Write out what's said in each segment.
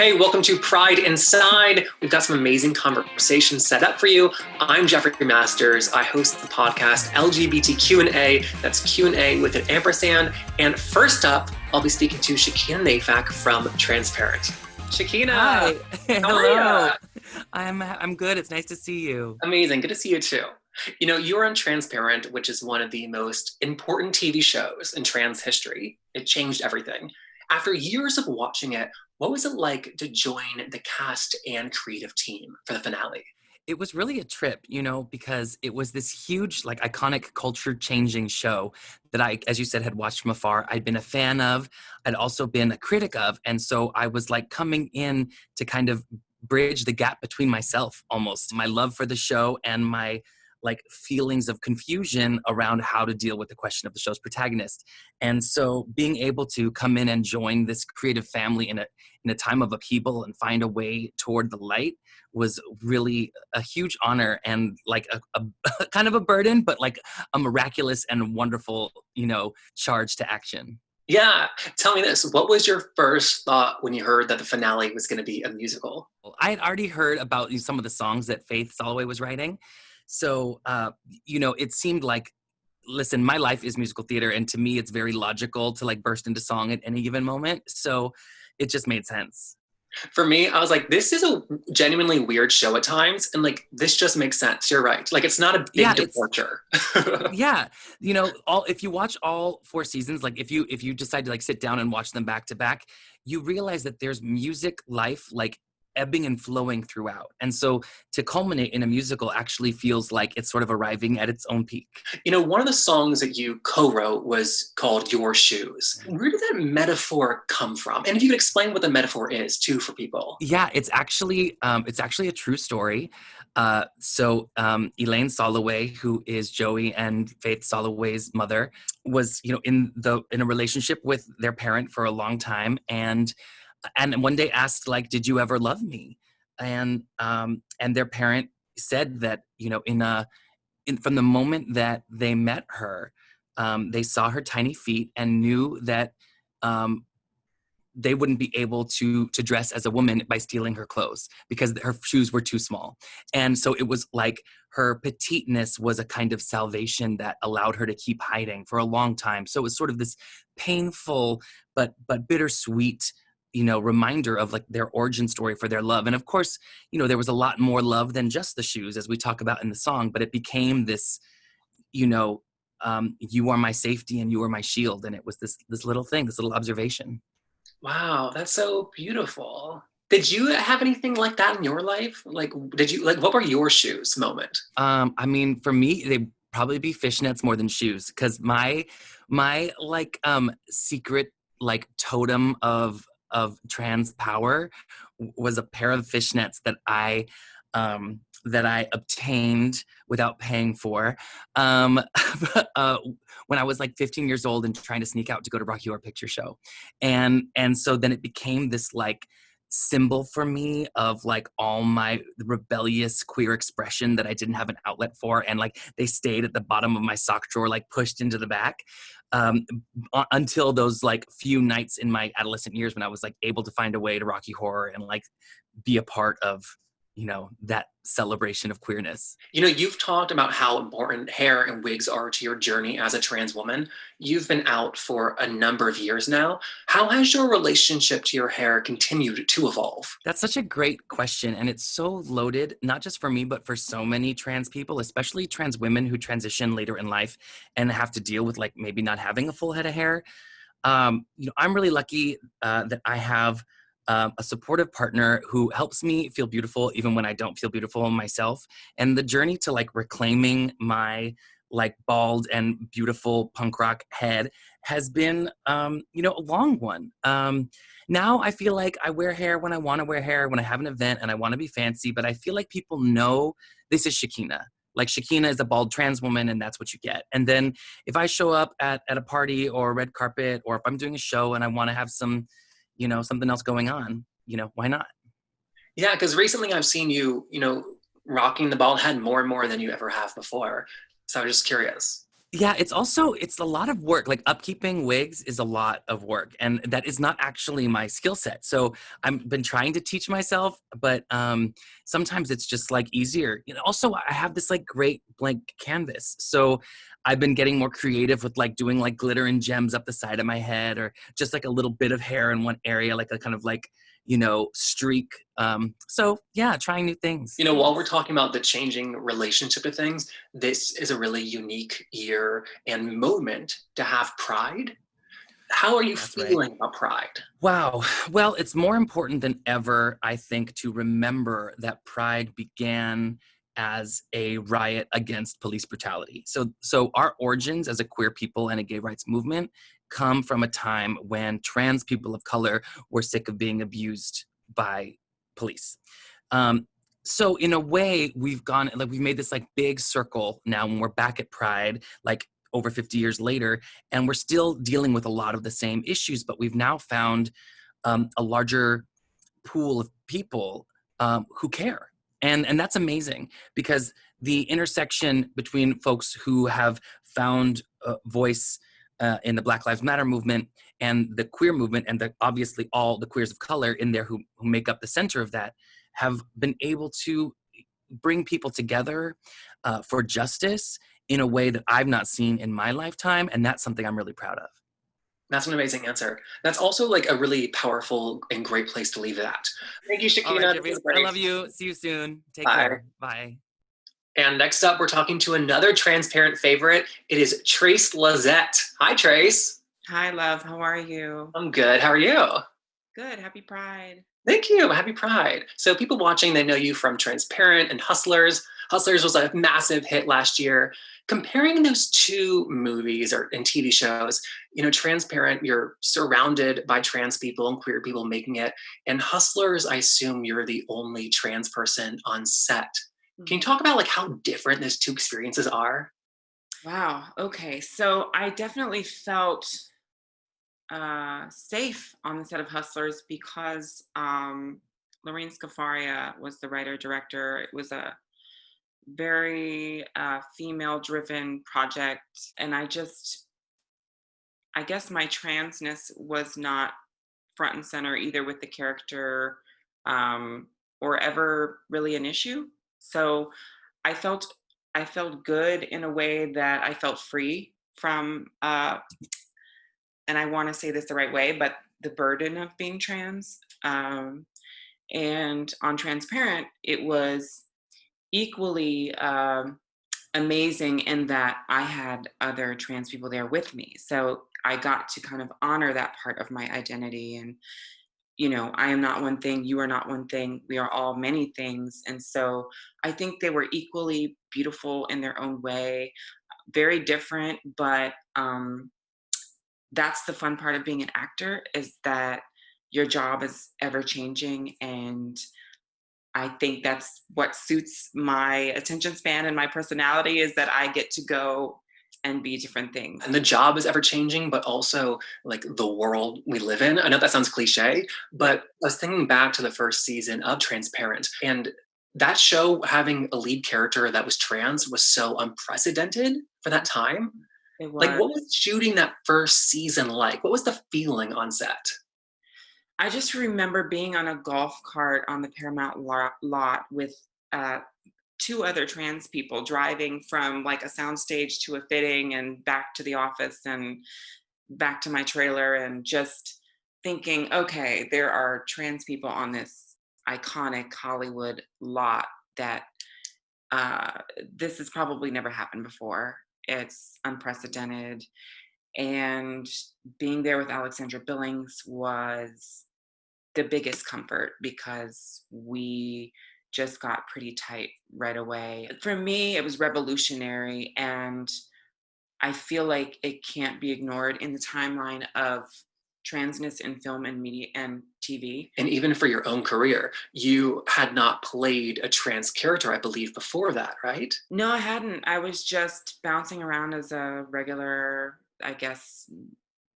Hey, welcome to Pride Inside. We've got some amazing conversations set up for you. I'm Jeffrey Masters. I host the podcast LGBTQ&A. That's Q&A with an ampersand. And first up, I'll be speaking to Shakina Nafak from Transparent. Shakina, Hi. how are Hello. you? I'm good. It's nice to see you. Amazing. Good to see you too. You know, you're on Transparent, which is one of the most important TV shows in trans history. It changed everything. After years of watching it, what was it like to join the cast and creative team for the finale? It was really a trip, because it was this huge, iconic culture changing show that I, as you said, had watched from afar. I'd been a fan of, I'd also been a critic of. And so I was like coming in to kind of bridge the gap between myself almost, my love for the show and my like feelings of confusion around how to deal with the question of the show's protagonist. And so being able to come in and join this creative family in a time of upheaval and find a way toward the light was really a huge honor and like a kind of a burden, but like a miraculous and wonderful, charge to action. Yeah, tell me this. What was your first thought when you heard that the finale was going to be a musical? Well, I had already heard about some of the songs that Faith Soloway was writing. So, it seemed like, listen, my life is musical theater. And to me, it's very logical to like burst into song at any given moment. So it just made sense. For me, I was like, this is a genuinely weird show at times. And like, this just makes sense. You're right. Like, it's not a big Yeah, it's departure. yeah, all if you watch all four seasons, like if you decide to like sit down and watch them back to back, you realize that there's music life like ebbing and flowing throughout. And so to culminate in a musical actually feels like it's sort of arriving at its own peak. You know, one of the songs that you co-wrote was called Your Shoes. Where did that metaphor come from? And if you could explain what the metaphor is too for people. Yeah, it's actually a true story. Elaine Soloway, who is Joey and Faith Soloway's mother, was in a relationship with their parent for a long time, and one day asked like, "Did you ever love me?" And their parent said that from the moment that they met her, they saw her tiny feet and knew that. They wouldn't be able to dress as a woman by stealing her clothes because her shoes were too small. And so it was like her petiteness was a kind of salvation that allowed her to keep hiding for a long time. So it was sort of this painful but bittersweet reminder of like their origin story for their love. And of course, there was a lot more love than just the shoes, as we talk about in the song, but it became this, you are my safety and you are my shield. And it was this little thing, this little observation. Wow, that's so beautiful. Did you have anything like that in your life? Like, did you like what were your shoes moment? I mean, for me, they probably be fishnets more than shoes because my like secret like totem of trans power was a pair of fishnets that I obtained without paying for uh, when I was like 15 years old and trying to sneak out to go to Rocky Horror Picture Show, and so then it became this like symbol for me of like all my rebellious queer expression that I didn't have an outlet for, and like they stayed at the bottom of my sock drawer, like pushed into the back, um, until those like few nights in my adolescent years when I was like able to find a way to Rocky Horror and like be a part of that celebration of queerness. You know, you've talked about how important hair and wigs are to your journey as a trans woman. You've been out for a number of years now. How has your relationship to your hair continued to evolve? That's such a great question. And it's so loaded, not just for me, but for so many trans people, especially trans women who transition later in life and have to deal with like maybe not having a full head of hair. I'm really lucky that I have a supportive partner who helps me feel beautiful even when I don't feel beautiful myself. And the journey to like reclaiming my like bald and beautiful punk rock head has been, a long one. Now I feel like I wear hair when I want to wear hair, when I have an event and I want to be fancy, but I feel like people know this is Shakina. Like Shakina is a bald trans woman and that's what you get. And then if I show up at a party or a red carpet, or if I'm doing a show and I want to have some, something else going on, why not? Yeah, because recently I've seen you, rocking the bald head more and more than you ever have before. So I was just curious. Yeah, it's a lot of work. Like upkeeping wigs is a lot of work, and that is not actually my skill set. So I've been trying to teach myself, but sometimes it's just like easier. Also I have this like great blank canvas, so I've been getting more creative with like doing like glitter and gems up the side of my head, or just like a little bit of hair in one area, like a kind of like streak. So yeah, trying new things. While we're talking about the changing relationship to things, this is a really unique year and moment to have Pride. How are you That's right. feeling about Pride? Wow. Well, it's more important than ever, I think, to remember that Pride began as a riot against police brutality. So our origins as a queer people and a gay rights movement come from a time when trans people of color were sick of being abused by police. Um, so in a way, we've made this like big circle now when we're back at Pride, like over 50 years later, and we're still dealing with a lot of the same issues, but we've now found a larger pool of people who care. And that's amazing, because the intersection between folks who have found a voice in the Black Lives Matter movement and the queer movement, and obviously all the queers of color in there who make up the center of that, have been able to bring people together for justice in a way that I've not seen in my lifetime. And that's something I'm really proud of. That's an amazing answer. That's also like a really powerful and great place to leave it at. Thank you, All right, Shakina. This Jeffrey, is I great. love you. See you soon. Take Bye. care. Bye. And next up, we're talking to another transparent favorite. It is Trace Lazette. Hi, Trace. Hi, love. How are you? I'm good. How are you? Good. Happy Pride. Thank you. Happy Pride. So people watching, they know you from Transparent and Hustlers. Hustlers was a massive hit last year. Comparing those two movies and TV shows, Transparent, you're surrounded by trans people and queer people making it. And Hustlers, I assume you're the only trans person on set. Can you talk about like how different those two experiences are? Wow. Okay. So I definitely felt safe on the set of Hustlers because Lorraine Scafaria was the writer director. It was a very female driven project. And I guess my transness was not front and center either with the character or ever really an issue. So I felt I felt good in a way that I felt free from and I want to say this the right way, but the burden of being trans. And on Transparent, it was equally amazing in that I had other trans people there with me. So I got to kind of honor that part of my identity. And I am not one thing, you are not one thing, we are all many things. And so I think they were equally beautiful in their own way, very different, but that's the fun part of being an actor, is that your job is ever changing. And I think that's what suits my attention span and my personality, is that I get to go and be different things. And the job is ever changing, but also like the world we live in. I know that sounds cliche, but I was thinking back to the first season of Transparent, and that show having a lead character that was trans was so unprecedented for that time. It Like, was. what was shooting that first season like? What was the feeling on set? I just remember being on a golf cart on the Paramount lot with two other trans people driving from like a soundstage to a fitting and back to the office and back to my trailer, and just thinking, okay, there are trans people on this iconic Hollywood lot that this has probably never happened before. It's unprecedented. And being there with Alexandra Billings was the biggest comfort, because we just got pretty tight right away. For me, it was revolutionary, and I feel like it can't be ignored in the timeline of transness in film and media and TV. And even for your own career, you had not played a trans character, I believe, before that, right? No, I hadn't. I was just bouncing around as a regular, I guess,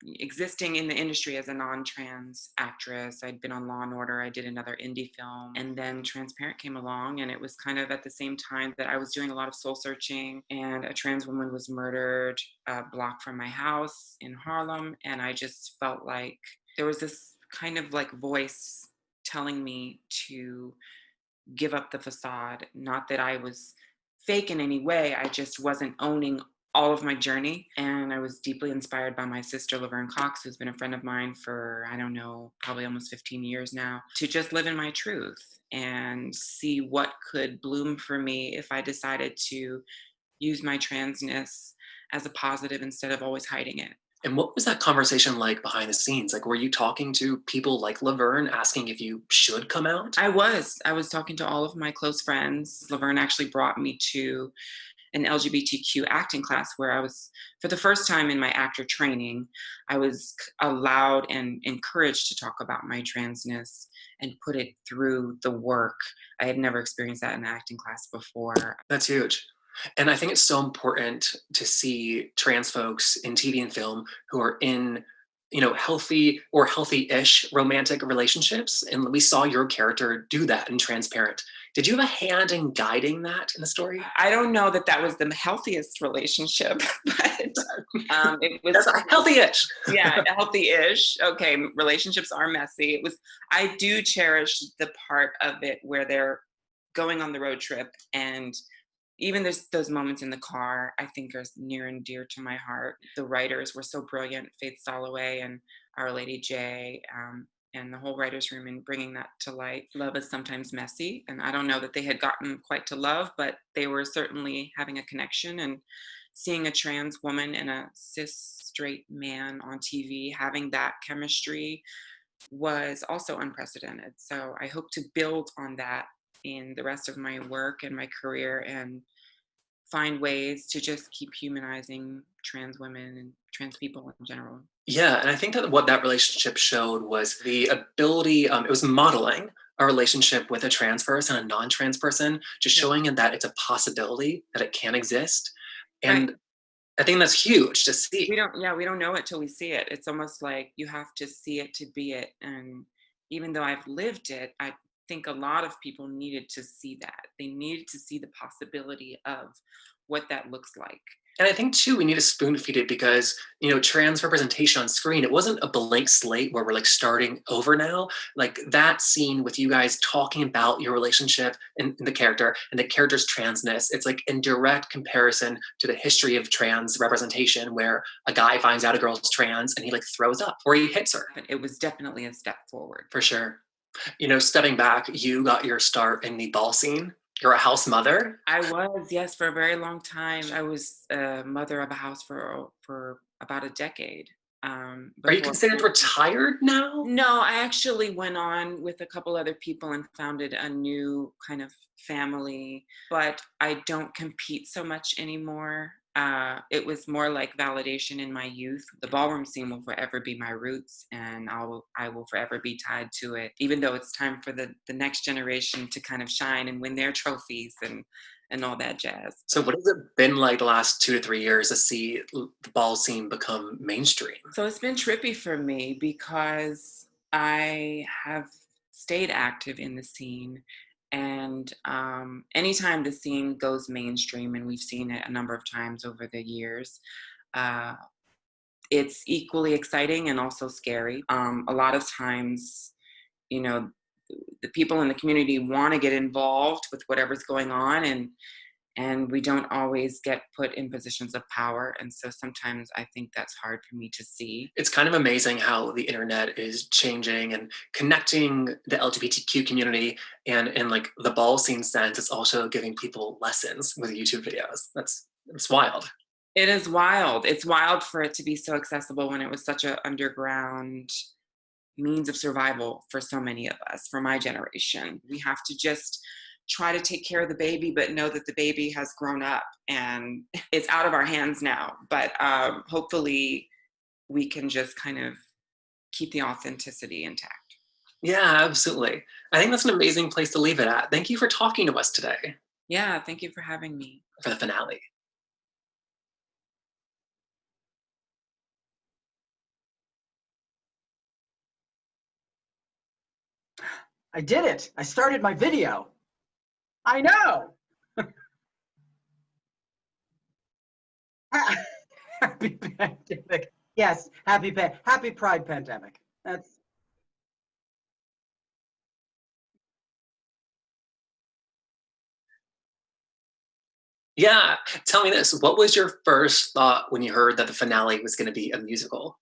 existing in the industry as a non-trans actress. I'd been on Law and Order. I did another indie film, and then Transparent came along, and it was kind of at the same time that I was doing a lot of soul searching, and a trans woman was murdered a block from my house in Harlem, and I just felt like there was this kind of like voice telling me to give up the facade. Not that I was fake in any way, I just wasn't owning all of my journey. And I was deeply inspired by my sister, Laverne Cox, who's been a friend of mine for, I don't know, probably almost 15 years now, to just live in my truth and see what could bloom for me if I decided to use my transness as a positive instead of always hiding it. And what was that conversation like behind the scenes? Like, were you talking to people like Laverne asking if you should come out? I was talking to all of my close friends. Laverne actually brought me to an LGBTQ acting class where I was, for the first time in my actor training, I was allowed and encouraged to talk about my transness and put it through the work. I had never experienced that in an acting class before. That's huge. And I think it's so important to see trans folks in TV and film who are in, healthy or healthy-ish romantic relationships. And we saw your character do that in Transparent. Did you have a hand in guiding that in the story? I don't know that that was the healthiest relationship, but it was That's healthy-ish. yeah, healthy-ish. Okay, relationships are messy. I do cherish the part of it where they're going on the road trip, and even there's those moments in the car, I think are near and dear to my heart. The writers were so brilliant, Faith Soloway and Our Lady J, and the whole writers room in bringing that to light. Love is sometimes messy, and I don't know that they had gotten quite to love, but they were certainly having a connection. And seeing a trans woman and a cis straight man on TV having that chemistry was also unprecedented. So I hope to build on that in the rest of my work and my career, and find ways to just keep humanizing trans women and trans people in general. Yeah, and I think that what that relationship showed was the ability, it was modeling a relationship with a trans person and a non-trans person, just Yeah. showing it that it's a possibility, that it can exist. Right. And I think that's huge to see. We don't know it till we see it. It's almost like you have to see it to be it. And even though I've lived it, I think a lot of people needed to see that. They needed to see the possibility of what that looks like. And I think too, we need to spoon feed it because, trans representation on screen, it wasn't a blank slate where we're like starting over now. Like that scene with you guys talking about your relationship and the character and the character's transness, it's like in direct comparison to the history of trans representation where a guy finds out a girl's trans and he like throws up or he hits her. But it was definitely a step forward. For sure. Stepping back, you got your start in the ball scene. You're a house mother. I was, yes, for a very long time. I was a mother of a house for about a decade. Are you Before. considered retired now? No, I actually went on with a couple other people and founded a new kind of family, but I don't compete so much anymore. It was more like validation in my youth. The ballroom scene will forever be my roots, and I will forever be tied to it, even though it's time for the next generation to kind of shine and win their trophies and all that jazz. So what has it been like the last 2 to 3 years to see the ball scene become mainstream? So it's been trippy for me because I have stayed active in the scene. And anytime the scene goes mainstream, and we've seen it a number of times over the years, uh, it's equally exciting and also scary. A lot of times, you know, the people in the community want to get involved with whatever's going on, and we don't always get put in positions of power. And so sometimes I think that's hard for me to see. It's kind of amazing how the internet is changing and connecting the LGBTQ community, and in like the ball scene sense, it's also giving people lessons with YouTube videos. It's wild. It is wild. It's wild for it to be so accessible when it was such an underground means of survival for so many of us, for my generation. We have to just try to take care of the baby, but know that the baby has grown up and it's out of our hands now. But hopefully we can just kind of keep the authenticity intact. Yeah, absolutely. I think that's an amazing place to leave it at. Thank you for talking to us today Yeah, thank you for having me. for the finale. I did it. I started my video. I know. Happy pandemic. Yes, happy Pride pandemic. That's Yeah. Tell me this. What was your first thought when you heard that the finale was going to be a musical?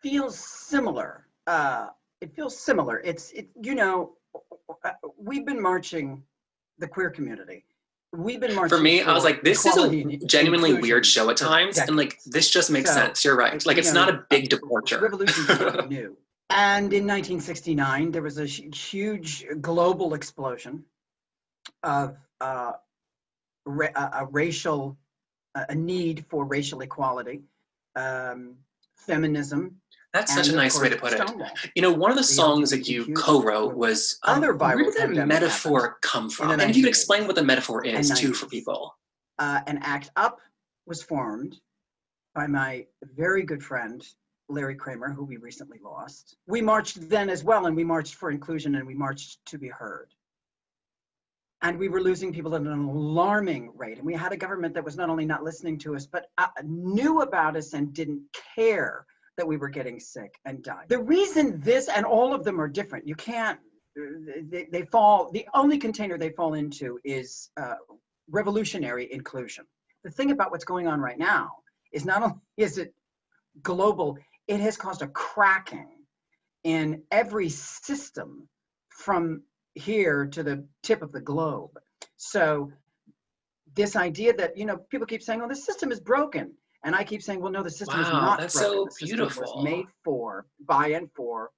feels similar. It feels similar. You know, we've been marching, the queer community. We've been For marching me, I was for like, this is a equality and genuinely weird inclusion show at for times. And like, decades. this just makes So, sense. You're right. Like, you it's not know, a big departure. revolutions are not new. And in 1969, there was a huge global explosion of a racial, a need for racial equality, feminism, That's such and a of nice way course to put it. Stonewall. You know, one of the The songs that you LGBTQ co-wrote movement. was Other where viral did that pandemic metaphor happened come in from? the And if you could 1980s explain what the metaphor and is too for 90s. people. An ACT UP was formed by my very good friend, Larry Kramer, who we recently lost. We marched then as well, and we marched for inclusion, and we marched to be heard. And we were losing people at an alarming rate. And we had a government that was not only not listening to us, but knew about us and didn't care that we were getting sick and dying. The reason this and all of them are different, you can't, they fall, the only container they fall into is revolutionary inclusion. The thing about what's going on right now is not only is it global, it has caused a cracking in every system from here to the tip of the globe. So this idea that, you know, people keep saying, oh, the system is broken. And I keep saying, well, no, the system is Wow, not that's broken. so The system was beautiful. made for, by and for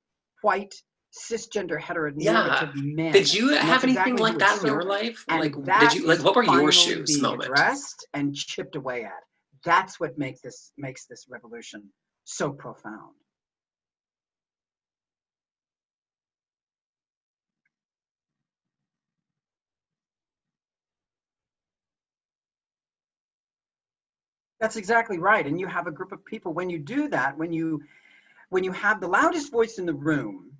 white, cisgender, Yeah. heteronormative men. Did you And have that's anything exactly like who it's that in your serving. life? And Like, that did you, like, is what were your finally shoes being moment? addressed and chipped away at. That's what makes this revolution so profound. That's exactly right. And you have a group of people, when you do that, when you have the loudest voice in the room,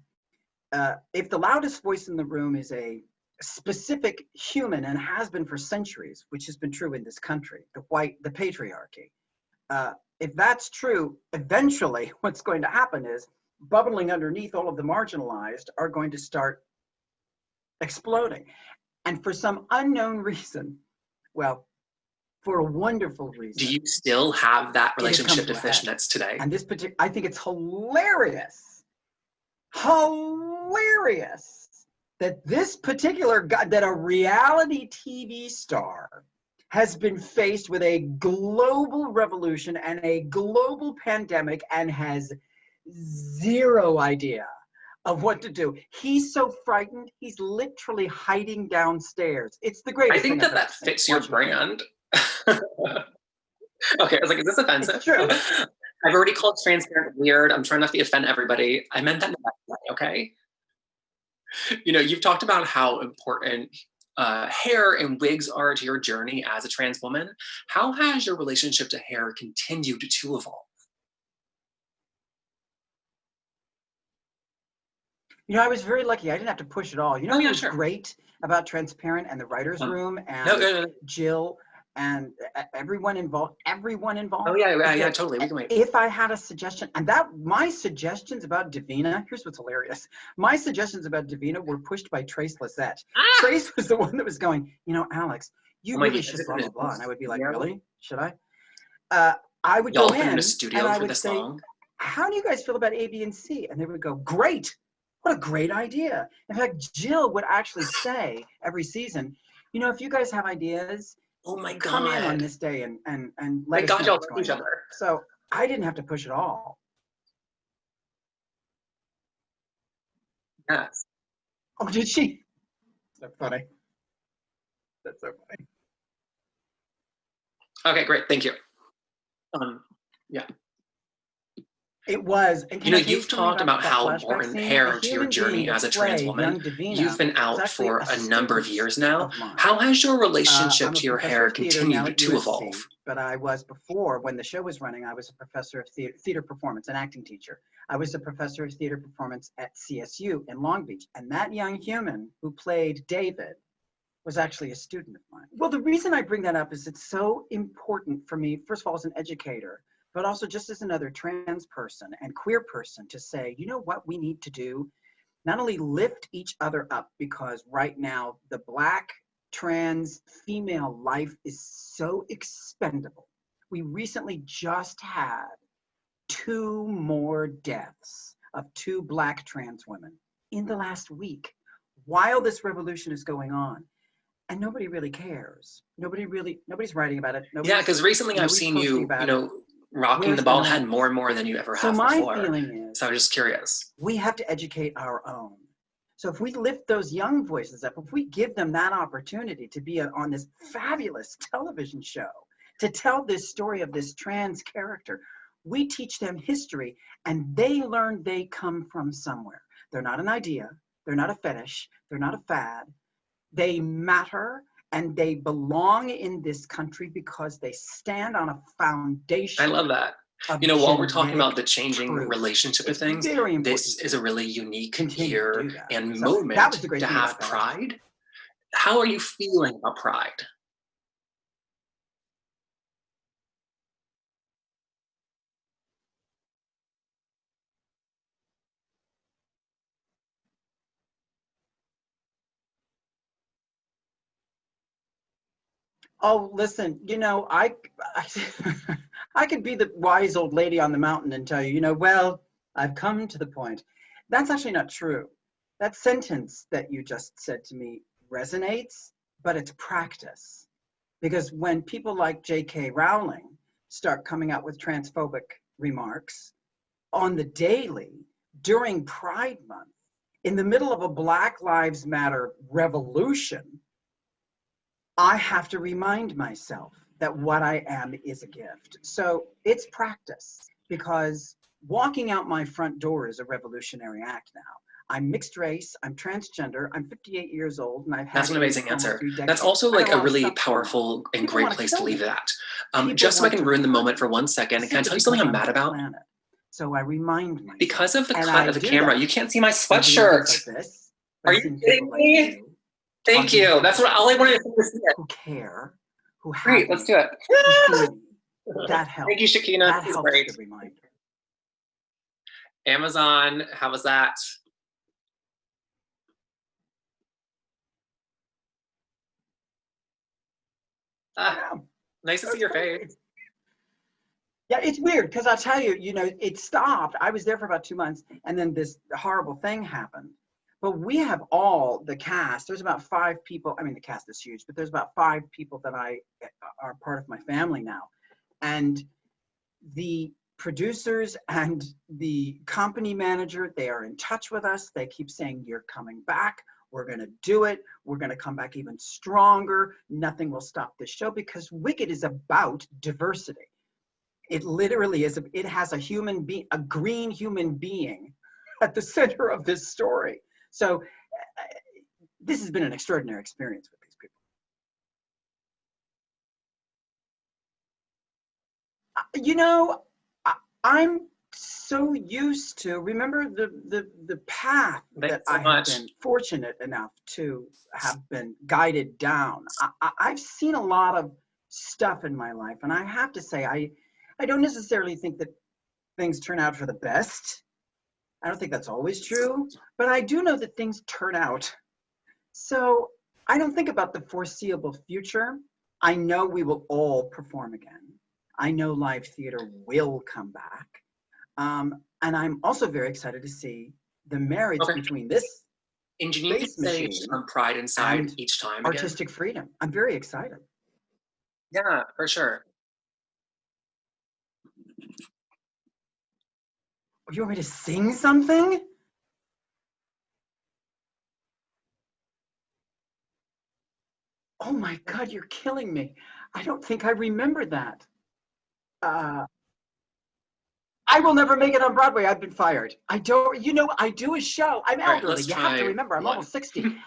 if the loudest voice in the room is a specific human and has been for centuries, which has been true in this country, the patriarchy, if that's true, eventually what's going to happen is bubbling underneath all of the marginalized are going to start exploding. And for some unknown reason, well, for a wonderful reason. Do you still have that It has come relationship to to a head. fishnets today? And this particular, I think it's hilarious, hilarious that this particular guy, that a reality TV star has been faced with a global revolution and a global pandemic and has zero idea of what to do. He's so frightened, he's literally hiding downstairs. It's the I greatest think thing that I've ever that seen. fits your Watching him. brand. Okay, I was like, is this offensive? It's true. I've already called transparent weird. I'm trying not to offend everybody. I meant that in the best way, okay? You know, you've talked about how important hair and wigs are to your journey as a trans woman. How has your relationship to hair continued to evolve? You know, I was very lucky. I didn't have to push it all. You know Oh, what yeah, was sure. great about Transparent and the writers' room No, and no. Jill and everyone involved? Oh, yeah, is that totally. We can wait. if I had a suggestion, and that my suggestions about Davina, here's what's hilarious. My suggestions about Davina were pushed by Trace Lissette. Ah! Trace was the one that was going, you know, Alex, you Oh my really God, should is it blah, in blah, blah. And I would be like, Yeah. really? Should I? I would Y'all go have been in in a and studio I for would this say, long? how do you guys feel about A, B, and C? And they would go, great. What a great idea. In fact, Jill would actually say every season, you know, if you guys have ideas, Oh my come in on God. this day and let Thank us God know y'all what's love going each on. other. So I didn't have to push it all. Yes. Oh, did she? That's funny. That's so funny. Okay, great. Thank you. Yeah. It was. And You can know, I tell you you've something talked about that how flashback important scene? hair A to your human being journey that as a trans played woman. young Davina You've been was out actually for a number of student years now. of mine. How has your relationship I'm a to your professor hair of theater now continued at to USC. evolve? but I was before, when the show was running, I was a professor of theater performance, an acting teacher. I was a professor of theater performance at CSU in Long Beach. And that young human who played David was actually a student of mine. Well, the reason I bring that up is it's so important for me, first of all, as an educator, but also just as another trans person and queer person, to say, you know what we need to do? Not only lift each other up, because right now the Black trans female life is so expendable. We recently just had 2 more deaths of 2 Black trans women in the last week while this revolution is going on. And nobody really cares. Nobody's writing about it. Yeah, because recently I've seen you, rocking the bald head more and more than you ever have before. So my feeling is, so I'm just curious. We have to educate our own. So if we lift those young voices up, if we give them that opportunity to be on this fabulous television show, to tell this story of this trans character, we teach them history, and they learn they come from somewhere. They're not an idea. They're not a fetish. They're not a fad. They matter, and they belong in this country because they stand on a foundation. I love that. While we're talking about the changing relationship of things, this is a really unique year and moment to have Pride. How are you feeling about Pride? Oh, listen, I I could be the wise old lady on the mountain and tell you, well, I've come to the point. That's actually not true. That sentence that you just said to me resonates, but it's practice. Because when people like J.K. Rowling start coming out with transphobic remarks on the daily during Pride Month, in the middle of a Black Lives Matter revolution, I have to remind myself that what I am is a gift. So it's practice, because walking out my front door is a revolutionary act now. I'm mixed race, I'm transgender, I'm 58 years old, and I've had— That's an amazing answer. That's also like a really powerful and great place to leave it at. Just so I can ruin the moment for 1 second, can I tell you something I'm mad about? So I remind myself. Because of the cut of the camera, you can't see my sweatshirt. Are you kidding me? Thank you. That's what all I wanted to see. Who care? Who have— Great, let's do it. That helps. Thank you, Shakina. That helps. Great. To remind. Amazon, how was that? Nice to see your face. Yeah, it's weird, because I'll tell you, it stopped. I was there for about 2 months, and then this horrible thing happened. But we have all the cast. There's about 5 people. I mean, the cast is huge, but there's about 5 people that are part of my family now. And the producers and the company manager, they are in touch with us. They keep saying, you're coming back. We're going to do it. We're going to come back even stronger. Nothing will stop this show, because Wicked is about diversity. It literally is. It has a green human being at the center of this story. So this has been an extraordinary experience with these people. I'm so used to— remember the path that I have been fortunate enough to have been guided down. I've seen a lot of stuff in my life, and I have to say, I don't necessarily think that things turn out for the best. I don't think that's always true, but I do know that things turn out. So I don't think about the foreseeable future. I know we will all perform again. I know live theater will come back. And I'm also very excited to see the marriage between this space machine on Pride Inside each time artistic freedom. I'm very excited. Yeah, for sure. You want me to sing something? Oh my God, you're killing me. I don't think I remember that. I will never make it on Broadway. I've been fired. I do a show. I'm elderly. You have to remember, I'm almost 60.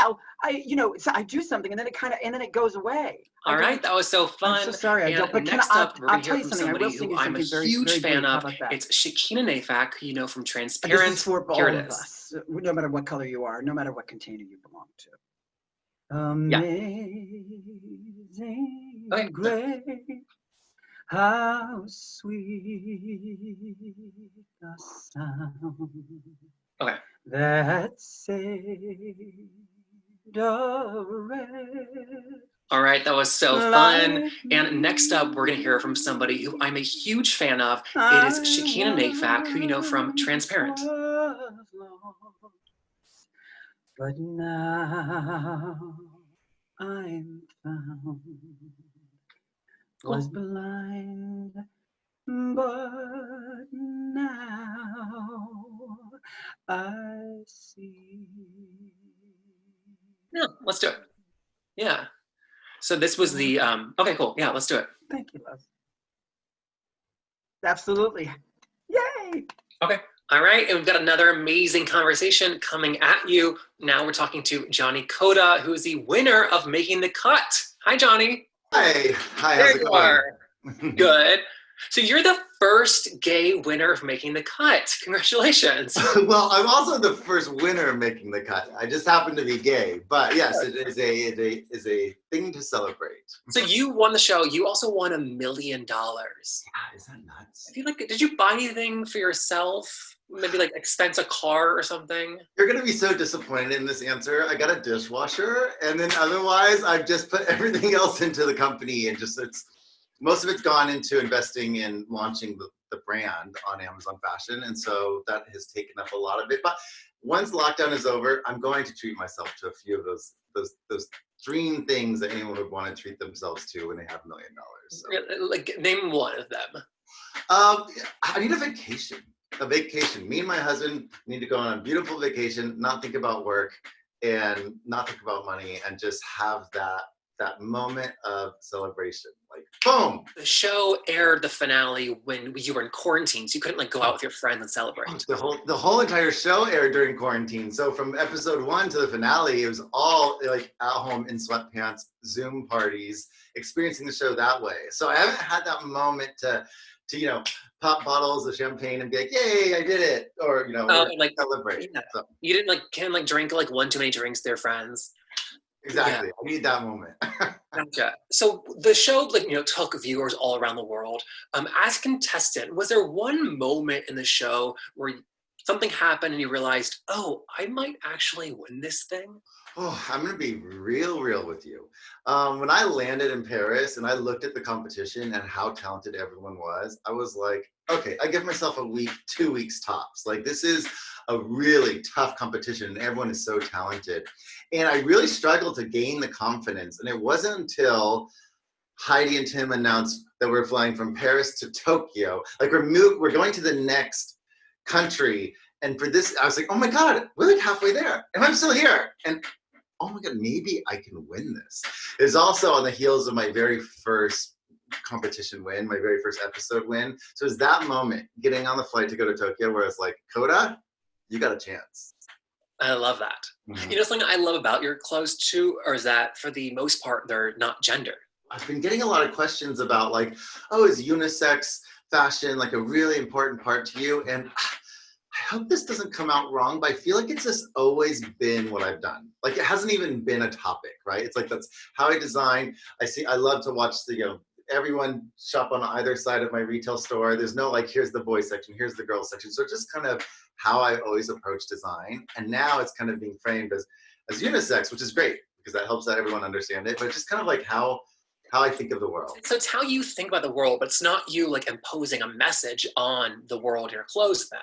so I do something and then it goes away. All right, that was so fun. I'm so sorry, I don't. But next up, we're going to hear from somebody who I'm a huge fan of. It's Shakina Nafak, who you know from Transparent. This is for all of us, no matter what color you are, no matter what container you belong to. Amazing grace, how sweet the sound that saved a wretch. All right, that was so fun. And next up, we're going to hear from somebody who I'm a huge fan of. It is Shakina Nafak, who you know from Transparent. But now I'm found, was blind, but now I see. Yeah, let's do it. Yeah. So this was the, okay, cool. Yeah, let's do it. Thank you, love. Absolutely. Yay. Okay. All right. And we've got another amazing conversation coming at you. Now we're talking to Johnny Coda, who is the winner of Making the Cut. Hi, Johnny. Hi. Hi. There you are. Good. So you're the first gay winner of Making the Cut. Congratulations. Well, I'm also the first winner of Making the Cut. I just happen to be gay, but yes, it is a thing to celebrate. So you won the show. You also won $1 million. Yeah, is that nuts? I feel like, did you buy anything for yourself? Maybe like expense a car or something? You're gonna be so disappointed in this answer. I got a dishwasher, and then otherwise, I've just put everything else into the company, and most of it's gone into investing in launching the brand on Amazon Fashion. And so that has taken up a lot of it. But once lockdown is over, I'm going to treat myself to a few of those dream things that anyone would want to treat themselves to when they have $1 million. So. Like, name one of them. I need a vacation. Me and my husband need to go on a beautiful vacation, not think about work and not think about money, and just have that moment of celebration. Like, boom! The show aired the finale when you were in quarantine, so you couldn't like go out with your friends and celebrate. The whole entire show aired during quarantine. So from episode 1 to the finale, it was all like at home in sweatpants, Zoom parties, experiencing the show that way. So I haven't had that moment to pop bottles of champagne and be like, "Yay, I did it!" Or like celebrate. Yeah. So. You didn't drink like one too many drinks with their friends. Exactly. Yeah. I need that moment. Gotcha. So the show, took viewers all around the world. As a contestant, was there one moment in the show where something happened and you realized, oh, I might actually win this thing? Oh, I'm going to be real with you. When I landed in Paris and I looked at the competition and how talented everyone was, I was like, okay, I give myself a week, 2 weeks tops. Like, this is a really tough competition and everyone is so talented. And I really struggled to gain the confidence. And it wasn't until Heidi and Tim announced that we're flying from Paris to Tokyo. Like, we're going to the next country. And for this, I was like, oh my God, we're like halfway there. And I'm still here. And oh my God, maybe I can win this. It's also on the heels of my very first competition win, my very first episode win. So it's that moment, getting on the flight to go to Tokyo, where it's like, Coda, you got a chance. I love that. Mm-hmm. You know something I love about your clothes too, or is that for the most part, they're not gendered? I've been getting a lot of questions about like, oh, is unisex fashion like a really important part to you? And I hope this doesn't come out wrong, but I feel like it's just always been what I've done. Like, it hasn't even been a topic, right? It's like, that's how I design. I love to watch everyone shop on either side of my retail store. There's no like, here's the boys section, here's the girls section. So just kind of how I always approach design. And now it's kind of being framed as unisex, which is great because that helps everyone understand it. But it's just kind of like how I think of the world. So it's how you think about the world, but it's not you like imposing a message on the world in your clothes then.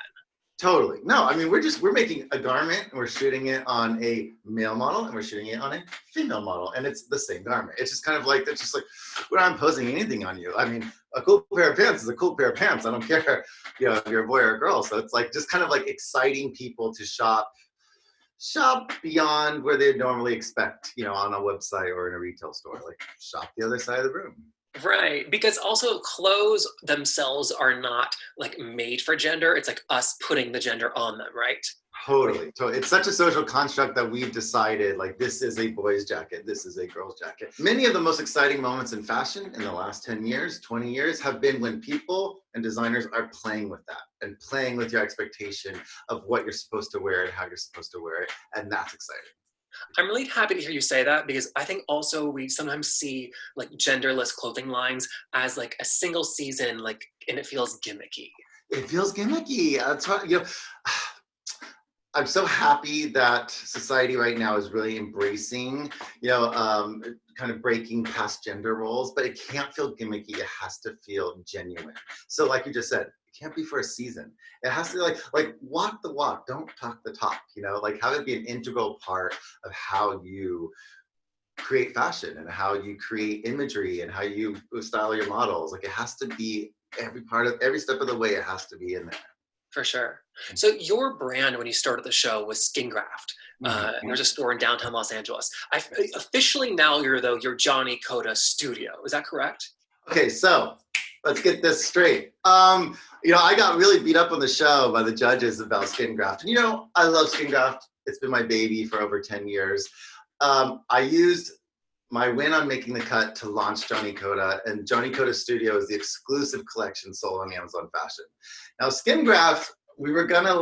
Totally. No, I mean, we're making a garment and we're shooting it on a male model and we're shooting it on a female model, and it's the same garment. It's just kind of like, that's just like, we're not imposing anything on you. I mean, a cool pair of pants is a cool pair of pants. I don't care, if you're a boy or a girl. So it's like, just kind of like exciting people to shop beyond where they'd normally expect, on a website or in a retail store, like shop the other side of the room. Right, because also clothes themselves are not like made for gender. It's like us putting the gender on them, right? Totally. So it's such a social construct that we've decided like this is a boy's jacket, this is a girl's jacket. Many of the most exciting moments in fashion in the last 10 years, 20 years have been when people and designers are playing with that and playing with your expectation of what you're supposed to wear and how you're supposed to wear it. And that's exciting. I'm really happy to hear you say that, because I think also we sometimes see like genderless clothing lines as like a single season, like, and it feels gimmicky. It feels gimmicky. That's what, I'm so happy that society right now is really embracing, kind of breaking past gender roles, but it can't feel gimmicky. It has to feel genuine. So like you just said, it can't be for a season. It has to be like walk the walk, don't talk the talk, like have it be an integral part of how you create fashion and how you create imagery and how you style your models. Like it has to be every step of the way, it has to be in there. For sure. So your brand, when you started the show, was Skin Graft. There's a store in downtown Los Angeles. Officially now you're Johnny Coda Studio. Is that correct? Okay, so let's get this straight. I got really beat up on the show by the judges about Skin Graft. And I love Skin Graft. It's been my baby for over 10 years. I used my win on making the cut to launch Johnny Coda, and Johnny Coda Studio is the exclusive collection sold on Amazon Fashion. Now, Skin Graft, we were gonna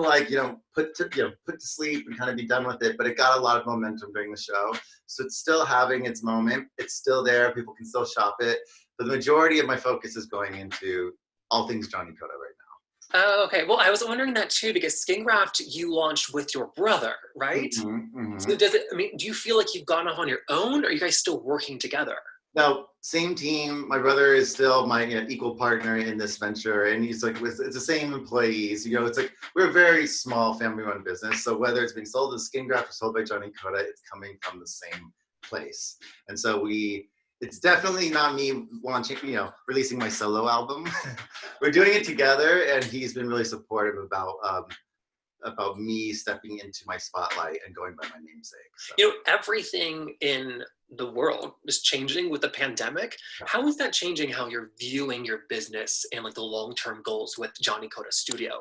put to sleep and kind of be done with it, but it got a lot of momentum during the show. So it's still having its moment. It's still there. People can still shop it. But the majority of my focus is going into all things Johnny Coda right now. Oh, okay. Well, I was wondering that too, because Skin Graft you launched with your brother, right? Mm-hmm. So do you feel like you've gone off on your own, or are you guys still working together? Now, same team. My brother is still my equal partner in this venture, and he's like, it's the same employees. It's like we're a very small family-run business. So whether it's being sold as Skin Graft or sold by Johnny Coda, it's coming from the same place. And so it's definitely not me launching, releasing my solo album. We're doing it together, and he's been really supportive about me stepping into my spotlight and going by my namesake. So. Everything in the world is changing with the pandemic. Yeah. How is that changing how you're viewing your business and like the long-term goals with Johnny Coda Studio?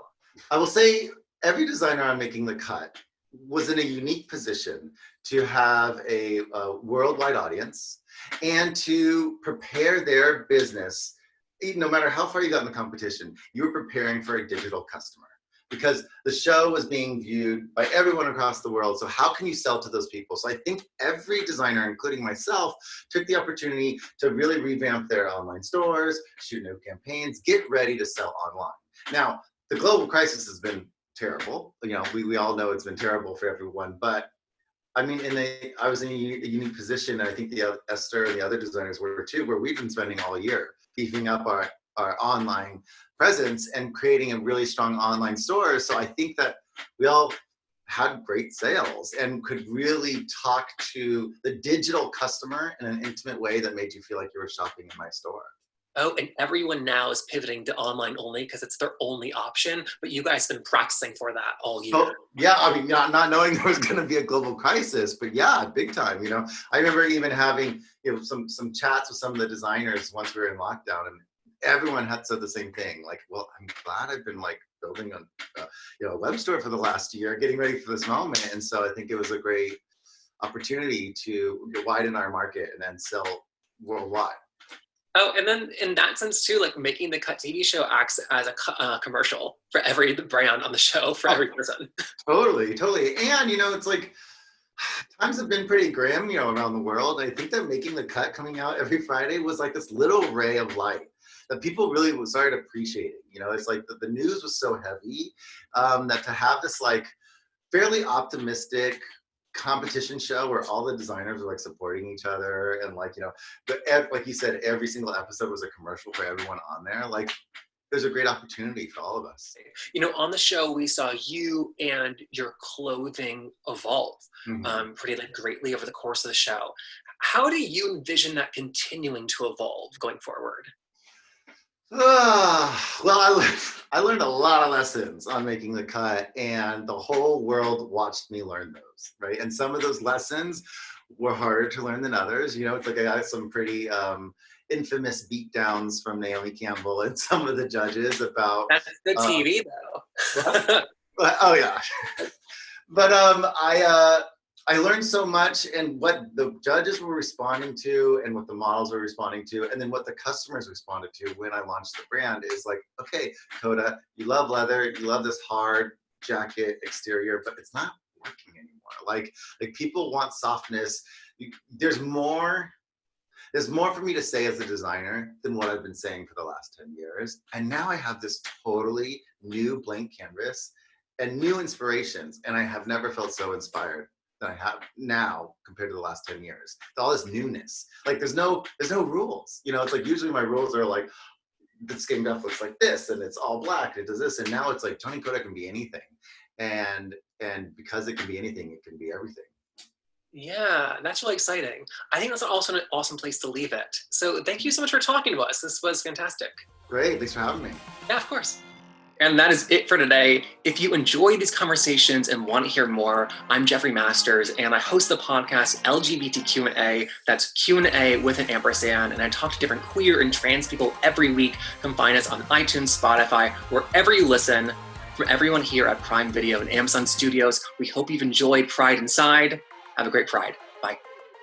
I will say every designer on Making the Cut was in a unique position to have a worldwide audience and to prepare their business. No matter how far you got in the competition, you were preparing for a digital customer, because the show was being viewed by everyone across the world. So how can you sell to those people? So I think every designer, including myself, took the opportunity to really revamp their online stores, shoot new campaigns, get ready to sell online. Now, the global crisis has been terrible. We all know it's been terrible for everyone, but I mean, I was in a unique position, and I think Esther and the other designers were too, where we've been spending all year beefing up our online presence and creating a really strong online store. So I think that we all had great sales and could really talk to the digital customer in an intimate way that made you feel like you were shopping in my store. Oh, and everyone now is pivoting to online only because it's their only option. But you guys have been practicing for that all year. So, yeah, I mean, not knowing there was going to be a global crisis, but yeah, big time. I remember even having some chats with some of the designers once we were in lockdown, and everyone had said the same thing. Like, well, I'm glad I've been like building a web store for the last year, getting ready for this moment. And so I think it was a great opportunity to widen our market and then sell worldwide. Oh, and then in that sense too, like Making the Cut TV show acts as a commercial for every brand on the show, for every person. Totally. And, it's like, times have been pretty grim, around the world. I think that Making the Cut coming out every Friday was like this little ray of light that people really started appreciating. It's like the news was so heavy that to have this like fairly optimistic competition show where all the designers were like supporting each other, and like like you said, every single episode was a commercial for everyone on there. Like there's a great opportunity for all of us. On the show we saw you and your clothing evolve pretty like greatly over the course of the show. How do you envision that continuing to evolve going forward? Well, I learned a lot of lessons on Making the Cut, and the whole world watched me learn those, right? And some of those lessons were harder to learn than others. It's like I got some pretty infamous beatdowns from Naomi Campbell and some of the judges about... That's good TV, though. Oh, yeah. But I learned so much, and what the judges were responding to and what the models were responding to, and then what the customers responded to when I launched the brand is like, okay, Coda, you love leather, you love this hard jacket exterior, but it's not working anymore. Like people want softness. There's more for me to say as a designer than what I've been saying for the last 10 years. And now I have this totally new blank canvas and new inspirations. And I have never felt so inspired than I have now compared to the last 10 years. All this newness. Like there's no rules. You know, it's like usually my rules are like, the skin graph looks like this and it's all black, it does this. And now it's like Tony Coda can be anything. And because it can be anything, it can be everything. Yeah, that's really exciting. I think that's also an awesome place to leave it. So thank you so much for talking to us. This was fantastic. Great, thanks for having me. Yeah, of course. And that is it for today. If you enjoy these conversations and want to hear more, I'm Jeffrey Masters, and I host the podcast LGBTQ&A. That's Q&A with an ampersand. And I talk to different queer and trans people every week. You can find us on iTunes, Spotify, wherever you listen. From everyone here at Prime Video and Amazon Studios, we hope you've enjoyed Pride Inside. Have a great Pride.